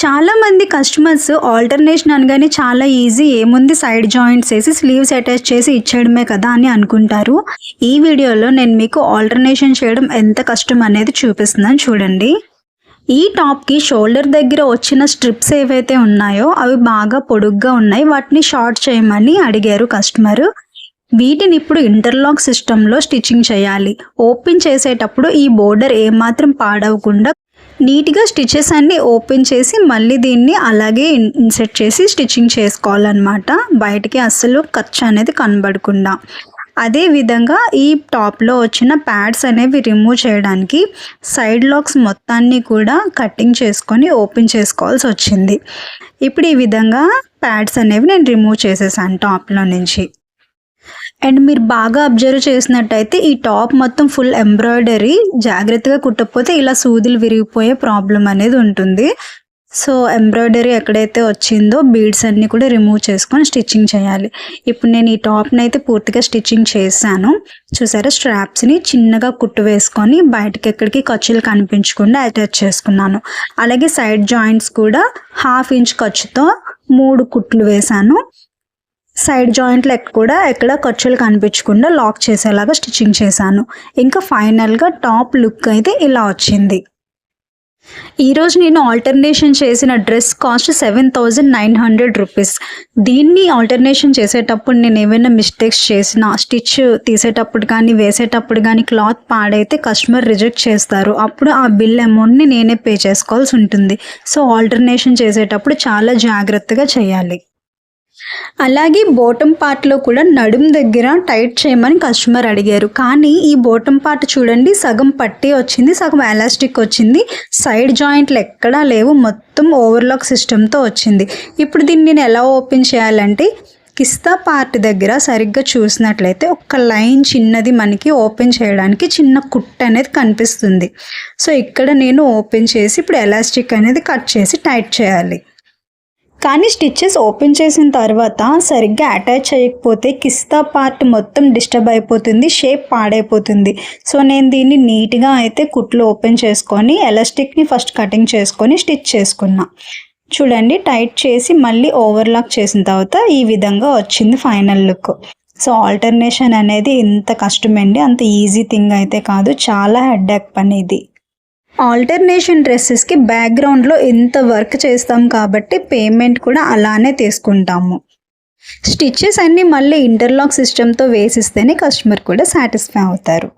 చాలామంది customers alternation అనగానే చాలా ఈజీ, ఏముంది సైడ్ జాయింట్స్ వేసి స్లీవ్స్ అటాచ్ చేసి ఇచ్చేయడమే కదా అని అనుకుంటారు. ఈ వీడియోలో నేను మీకు ఆల్టర్నేషన్ చేయడం ఎంత కష్టం అనేది చూపిస్తున్నాను చూడండి. ఈ టాప్కి షోల్డర్ దగ్గర వచ్చిన స్ట్రిప్స్ ఏవైతే ఉన్నాయో అవి బాగా పొడుగ్గా ఉన్నాయి, వాటిని షార్ట్ చేయమని అడిగారు కస్టమర్. వీటిని ఇప్పుడు ఇంటర్లాక్ సిస్టంలో స్టిచ్చింగ్ చేయాలి. ఓపెన్ చేసేటప్పుడు ఈ బోర్డర్ ఏమాత్రం పాడవకుండా నీట్గా స్టిచెస్ అన్నీ ఓపెన్ చేసి మళ్ళీ దీన్ని అలాగే ఇన్సెట్ చేసి స్టిచ్చింగ్ చేసుకోవాలన్నమాట, బయటికి అస్సలు ఖర్చు అనేది కనబడకుండా. అదేవిధంగా ఈ టాప్లో వచ్చిన ప్యాడ్స్ అనేవి రిమూవ్ చేయడానికి సైడ్ లాక్స్ మొత్తాన్ని కూడా కటింగ్ చేసుకొని ఓపెన్ చేసుకోవాల్సి వచ్చింది. ఇప్పుడు ఈ విధంగా ప్యాడ్స్ అనేవి నేను రిమూవ్ చేసేసాను టాప్లో నుంచి. అండ్ మీరు బాగా అబ్జర్వ్ చేసినట్టయితే ఈ టాప్ మొత్తం ఫుల్ ఎంబ్రాయిడరీ, జాగ్రత్తగా కుట్టకపోతే ఇలా సూదులు విరిగిపోయే ప్రాబ్లం అనేది ఉంటుంది. సో ఎంబ్రాయిడరీ ఎక్కడైతే వచ్చిందో బీడ్స్ అన్నీ కూడా రిమూవ్ చేసుకొని స్టిచ్చింగ్ చేయాలి. ఇప్పుడు నేను ఈ టాప్ని అయితే పూర్తిగా స్టిచ్చింగ్ చేశాను. చూసారా, స్ట్రాప్స్ని చిన్నగా కుట్టు వేసుకొని బయటకి ఎక్కడికి ఖర్చులు కనిపించకుండా అటాచ్ చేసుకున్నాను. అలాగే సైడ్ జాయింట్స్ కూడా 1/2 ఇంచ్ ఖర్చుతో 3 కుట్లు వేశాను. సైడ్ జాయింట్లు కూడా ఎక్కడ ఖర్చులు కనిపించకుండా లాక్ చేసేలాగా స్టిచ్చింగ్ చేశాను. ఇంకా ఫైనల్గా టాప్ లుక్ అయితే ఇలా వచ్చింది. ఈరోజు నేను ఆల్టర్నేషన్ చేసిన డ్రెస్ కాస్ట్ 7,900 రూపీస్. దీన్ని ఆల్టర్నేషన్ చేసేటప్పుడు నేను ఏమైనా మిస్టేక్స్ చేసిన, స్టిచ్ తీసేటప్పుడు కానీ వేసేటప్పుడు కానీ క్లాత్ పాడైతే కస్టమర్ రిజెక్ట్ చేస్తారు. అప్పుడు ఆ బిల్ అమౌంట్ని నేనే పే చేసుకోవాల్సి ఉంటుంది. సో ఆల్టర్నేషన్ చేసేటప్పుడు చాలా జాగ్రత్తగా చేయాలి. అలాగే బాటమ్ పార్ట్లో కూడా నడుం దగ్గర టైట్ చేయమని కస్టమర్ అడిగారు. కానీ ఈ బాటమ్ పార్ట్ చూడండి, సగం పట్టీ వచ్చింది, సగం ఎలాస్టిక్ వచ్చింది, సైడ్ జాయింట్లు ఎక్కడా లేవు, మొత్తం ఓవర్లాక్ సిస్టంతో వచ్చింది. ఇప్పుడు దీన్ని నేను ఎలా ఓపెన్ చేయాలంటే కిస్తా పార్ట్ దగ్గర సరిగ్గా చూసినట్లయితే ఒక లైన్ చిన్నది మనకి ఓపెన్ చేయడానికి చిన్న కుట్ అనేది కనిపిస్తుంది. సో ఇక్కడ నేను ఓపెన్ చేసి ఇప్పుడు ఎలాస్టిక్ అనేది కట్ చేసి టైట్ చేయాలి. కానీ స్టిచ్చెస్ ఓపెన్ చేసిన తర్వాత సరిగ్గా అటాచ్ చేయకపోతే కిస్తా పార్ట్ మొత్తం డిస్టర్బ్ అయిపోతుంది, షేప్ పాడైపోతుంది. సో నేను దీన్ని నీట్గా అయితే కుట్లు ఓపెన్ చేసుకొని ఎలాస్టిక్ని ఫస్ట్ కటింగ్ చేసుకొని స్టిచ్ చేసుకున్నా. చూడండి, టైట్ చేసి మళ్ళీ ఓవర్లాక్ చేసిన తర్వాత ఈ విధంగా వచ్చింది ఫైనల్ లుక్. సో ఆల్టర్నేషన్ అనేది ఇంత కష్టమండి, అంత ఈజీ థింగ్ అయితే కాదు, చాలా హెడ్ఏక్ పని ఇది. ఆల్టర్నేషన్ డ్రెస్సెస్కి బ్యాక్గ్రౌండ్లో ఇంత వర్క్ చేస్తాం కాబట్టి పేమెంట్ కూడా అలానే తీసుకుంటాము. స్టిచ్చెస్ అన్నీ మళ్ళీ ఇంటర్లాక్ సిస్టంతో వేసిస్తేనే కస్టమర్ కూడా సాటిస్ఫై అవుతారు.